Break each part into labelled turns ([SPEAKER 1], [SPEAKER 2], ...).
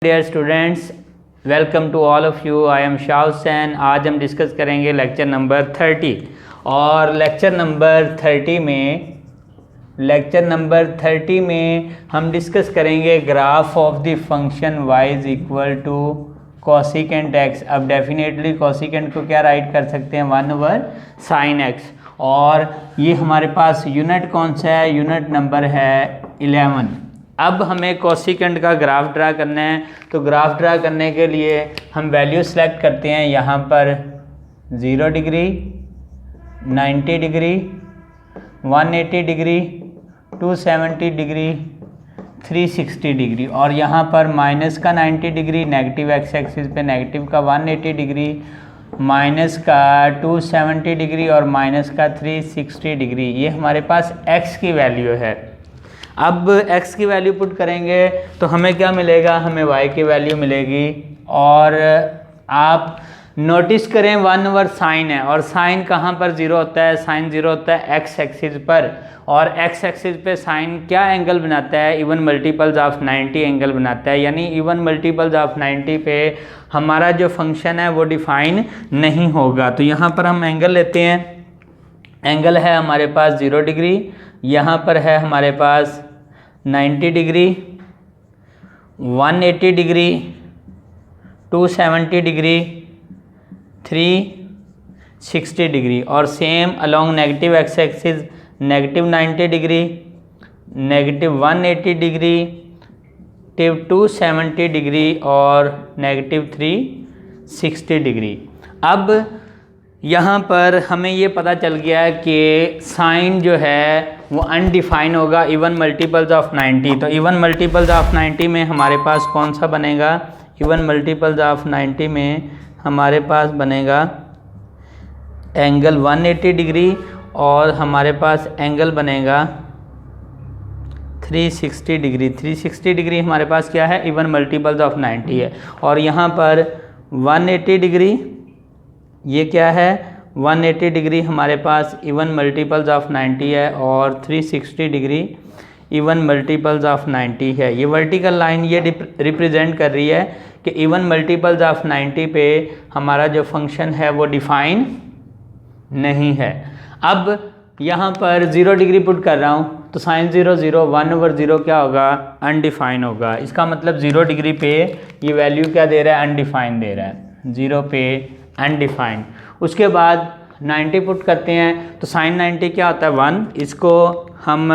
[SPEAKER 1] Dear students, welcome to all of you. I am Shah Hussain. आज हम discuss करेंगे lecture number 30 और लेक्चर नंबर 30 में हम डिस्कस करेंगे graph of the function y is equal to cosecant x। अब definitely cosecant को क्या राइट कर सकते हैं, 1/sin x। और ये हमारे पास यूनिट कौन सा है, यूनिट नंबर है 11। अब हमें कोसिकेंट का ग्राफ ड्रा करना है, तो ग्राफ ड्रा करने के लिए हम वैल्यू सेलेक्ट करते हैं। यहाँ पर 0 degree, 90 degree, 180 degree, 270 degree, 360 degree और यहाँ पर माइनस का 90 डिग्री, नेगेटिव एक्स एक्सिस पे नेगेटिव का 180 डिग्री, माइनस का 270 डिग्री और माइनस का 360 डिग्री। ये हमारे पास x की वैल्यू है। अब x की वैल्यू पुट करेंगे तो हमें क्या मिलेगा, हमें y की वैल्यू मिलेगी। और आप नोटिस करें 1/sin है और साइन कहाँ पर 0 होता है, साइन 0 होता है x एक्सिस पर। और x एक्सिस पे साइन क्या एंगल बनाता है, इवन मल्टीपल्स ऑफ 90 एंगल बनाता है। यानी इवन मल्टीपल्स ऑफ 90 पे हमारा जो फंक्शन है वो डिफाइन नहीं होगा। तो यहाँ पर हम एंगल लेते हैं। एंगल है हमारे पास 0 डिग्री, यहाँ पर है हमारे पास 90 डिग्री, 180 डिग्री, 270 डिग्री, 360 डिग्री और same along negative X axis negative 90 degree, negative 180 degree, negative 270 degree और नेगेटिव 360 डिग्री। अब यहाँ पर हमें ये पता चल गया है कि साइन जो है वो अनडिफाइन होगा इवन मल्टीपल्स ऑफ 90। तो इवन मल्टीपल्स ऑफ 90 में हमारे पास कौन सा बनेगा, इवन मल्टीपल्स ऑफ 90 में हमारे पास बनेगा एंगल 180 डिग्री और हमारे पास एंगल बनेगा 360 डिग्री। 360 डिग्री हमारे पास क्या है, इवन मल्टीपल्स ऑफ 90 है। और यहाँ पर 180 डिग्री, ये क्या है, 180 डिग्री हमारे पास इवन मल्टीपल्स ऑफ 90 है और 360 डिग्री इवन मल्टीपल्स ऑफ 90 है। ये वर्टिकल लाइन ये रिप्रेजेंट कर रही है कि इवन मल्टीपल्स ऑफ 90 पे हमारा जो फंक्शन है वो डिफाइन नहीं है। अब यहाँ पर 0 डिग्री पुट कर रहा हूँ तो साइन 0 0, 1/0 क्या होगा, अनडिफाइन होगा। इसका मतलब 0 डिग्री पे ये वैल्यू क्या दे रहा है, अनडिफाइन दे रहा है, 0 पे अनडिफाइन। उसके बाद 90 पुट करते हैं तो साइन 90 क्या होता है, 1। इसको हम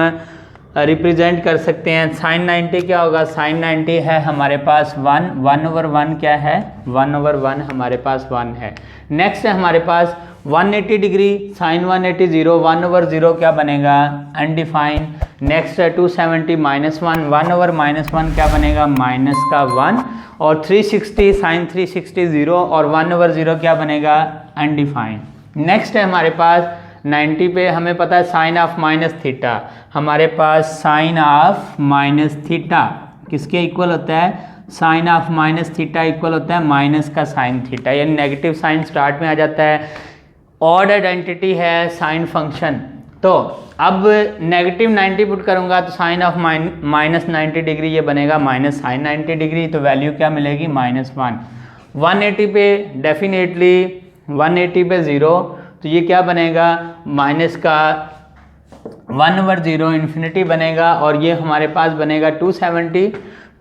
[SPEAKER 1] रिप्रेजेंट कर सकते हैं। साइन 90 क्या होगा, साइन 90 है हमारे पास 1, 1/1 क्या है, 1/1 हमारे पास 1 है। नेक्स्ट है हमारे पास 180 डिग्री, साइन 180 0, 1/0 क्या बनेगा, अनडिफाइन। नेक्स्ट है 270 -1, 1/-1 क्या बनेगा, माइनस का 1। और 360 साइन 360 0 और 1/0 क्या बनेगा, अनडिफाइन। नेक्स्ट है हमारे पास 90 पे हमें पता है साइन ऑफ माइनस थीटा। हमारे पास साइन ऑफ माइनस थीटा किसके इक्वल होता है, sine of minus theta equal होता है माइनस का साइन थीटा। यानी नेगेटिव साइन स्टार्ट में आ जाता है। ऑड आइडेंटिटी है साइन फंक्शन। तो अब नेगेटिव 90 पुट करूंगा तो साइन ऑफ माइनस 90 डिग्री ये बनेगा माइनस साइन 90 डिग्री। तो वैल्यू क्या मिलेगी, -1। 180 पे डेफिनेटली 180 पे 0 तो ये क्या बनेगा, माइनस का 1/0 इन्फिनिटी बनेगा। और ये हमारे पास बनेगा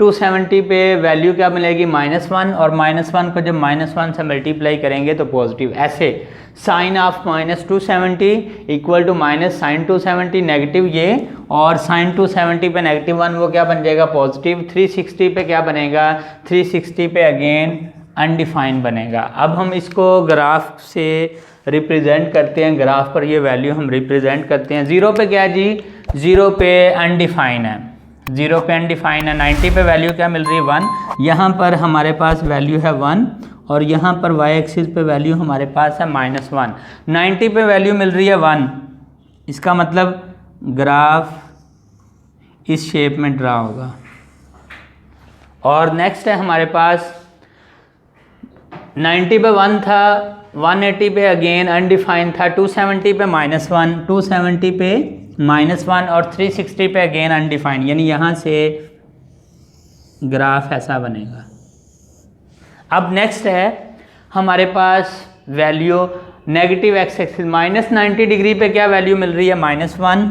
[SPEAKER 1] 270 पे वैल्यू क्या मिलेगी, -1। और -1 को जब -1 से मल्टीप्लाई करेंगे तो पॉजिटिव। ऐसे sine of -270 equal to minus sine 270 negative ये, और साइन 270 पे -1 वो क्या बन जाएगा, पॉजिटिव। 360 पे क्या बनेगा, 360 पे अगेन अनडिफाइन बनेगा। अब हम इसको ग्राफ से रिप्रेजेंट करते हैं। ग्राफ पर ये वैल्यू हम रिप्रेजेंट करते हैं। 0 पे क्या जी, 0 पे अनडिफाइन है, 0 पे अनडिफाइन है। 90 पे वैल्यू क्या मिल रही है, 1। यहाँ पर हमारे पास वैल्यू है 1 और यहाँ पर y एक्सिस पे वैल्यू हमारे पास है -1। 90 पे वैल्यू मिल रही है 1, इसका मतलब ग्राफ इस शेप में ड्रा होगा। और नेक्स्ट है हमारे पास 90 पे 1 था, 180 पे अगेन अनडिफाइन था, 270 पे -1, 270 पे -1 और 360 पे अगेन अनडिफाइंड। यानी यहाँ से ग्राफ ऐसा बनेगा। अब नेक्स्ट है हमारे पास value negative X axis -90 degree पे क्या वैल्यू मिल रही है, -1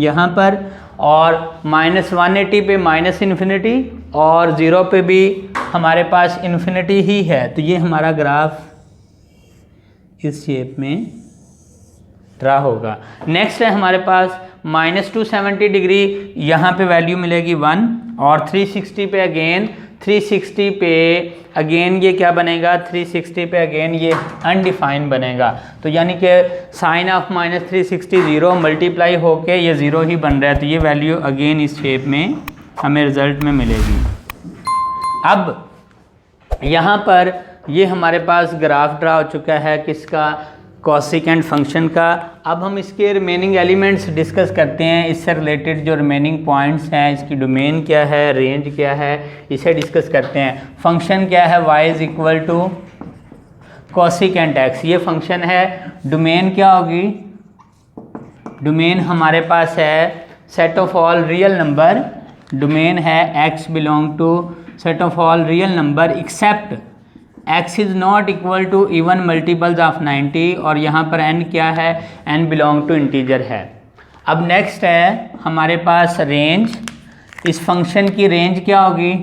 [SPEAKER 1] यहाँ पर, और -180 पे -इन्फिनिटी, और 0 पे भी हमारे पास इन्फिनिटी ही है। तो ये हमारा ग्राफ इस शेप में ड्रा होगा। नेक्स्ट है हमारे पास -270 डिग्री, यहाँ पे वैल्यू मिलेगी 1, और 360 पे अगेन 360 पे अगेन ये क्या बनेगा, 360 पे अगेन ये अनडिफाइंड बनेगा। तो यानी कि साइन ऑफ -360 0 मल्टीप्लाई होके ये 0 ही बन रहा है। तो ये वैल्यू अगेन इस शेप में हमें रिजल्ट में मिलेगी। अब यहाँ पर ये हमारे पास ग्राफ ड्रा हो चुका है किसका, कोसिकेंट फंक्शन का। अब हम इसके रिमेनिंग एलिमेंट्स डिस्कस करते हैं, इससे रिलेटेड जो रिमेनिंग पॉइंट्स हैं, इसकी डोमेन क्या है, रेंज क्या है, इसे डिस्कस करते हैं। फंक्शन क्या है, y is equal to cosecant x, ये फंक्शन है। डोमेन क्या होगी, डोमेन हमारे पास है set of all real number, domain है x belong to set of all real number except x is not equal to even multiples of 90, और यहाँ पर n क्या है, n बिलोंग टू इंटीजर है। अब नेक्स्ट है हमारे पास रेंज, इस फंक्शन की रेंज क्या होगी,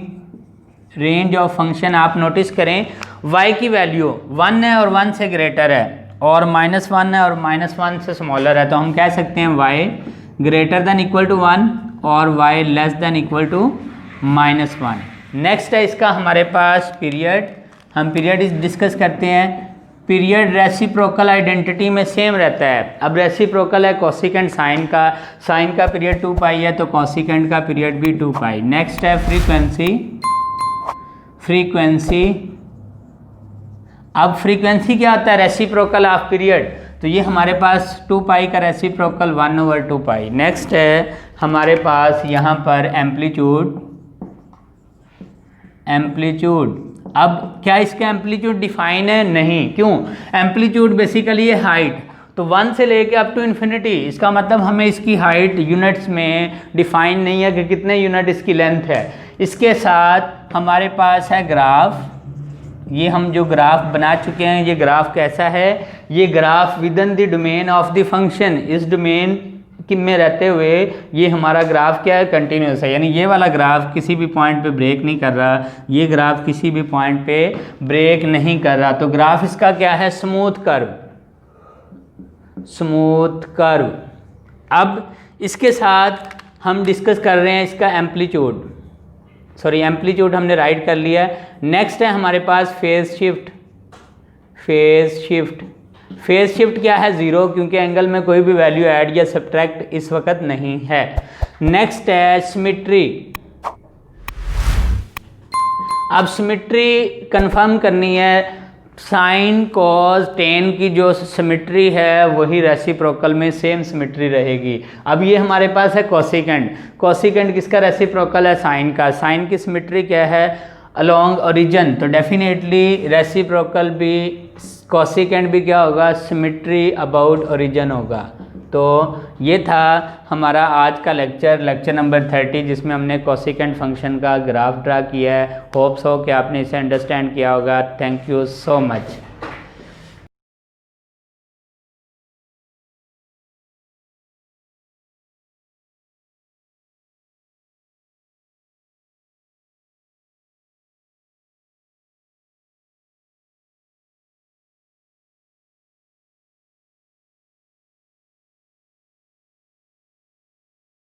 [SPEAKER 1] रेंज ऑफ फंक्शन आप नोटिस करें y की वैल्यू 1 है और 1 से ग्रेटर है, और -1 है और -1 से स्मॉलर है। तो हम कह सकते हैं y greater than equal to 1 और y less than equal to -1। Next है इसका हमारे पास पीरियड, हम पीरियड डिस्कस करते हैं। पीरियड रेसिप्रोकल आइडेंटिटी में सेम रहता है। अब रेसिप्रोकल है कोसिकेंट साइन का पीरियड 2 पाई है, तो कोसिकेंट का पीरियड भी 2 पाई। नेक्स्ट है फ्रीक्वेंसी। अब फ्रीक्वेंसी क्या होता है, रेसिप्रोकल ऑफ पीरियड, तो ये हमारे पास 2 पाई का रेसिप्रोकल 1/2 पाई। नेक्स्ट है हमारे पास यहाँ पर एम्पलीट्यूड। अब क्या इसका एम्पलीट्यूड डिफाइन है, नहीं, क्यों, एम्पलीट्यूड बेसिकली है हाइट, तो 1 से लेके अप टू इन्फिनिटी, इसका मतलब हमें इसकी हाइट यूनिट्स में डिफाइन नहीं है कि कितने यूनिट इसकी लेंथ है। इसके साथ हमारे पास है ग्राफ, ये हम जो ग्राफ बना चुके हैं, ये ग्राफ कैसा है, ये graph with in the domain of the function, इस डोमेन में रहते हुए ये हमारा ग्राफ क्या है, कंटिन्यूस है, यानी ये वाला ग्राफ किसी भी पॉइंट पे ब्रेक नहीं कर रहा, ये ग्राफ किसी भी पॉइंट पे ब्रेक नहीं कर रहा। तो ग्राफ इसका क्या है, स्मूथ कर्व। अब इसके साथ हम डिस्कस कर रहे हैं इसका एम्पलीट्यूड हमने राइट कर लिया है। नेक्स्ट है हमारे पास फेज शिफ्ट क्या है, 0, क्योंकि एंगल में कोई भी वैल्यू ऐड या सब्ट्रैक्ट इस वक्त नहीं है। नेक्स्ट है सिमेट्री। अब सिमेट्री कंफर्म करनी है, साइन कॉस टेन की जो सिमेट्री है वही रेसिप्रोकल में सेम सिमेट्री रहेगी। अब ये हमारे पास है कोसिकेंट किसका रेसिप्रोकल है, साइन का। साइन की सिमेट्री क्या है, अलोंग ओरिजिन, तो डेफिनेटली रेसिप्रोकल भी कोसिकेंट भी क्या होगा, सिमेट्री अबाउट ओरिजिन होगा। तो ये था हमारा आज का लेक्चर नंबर 30, जिसमें हमने कोसिकेंट फंक्शन का ग्राफ ड्रा किया है। होप्स हो कि आपने इसे अंडरस्टैंड किया होगा। Thank you so much.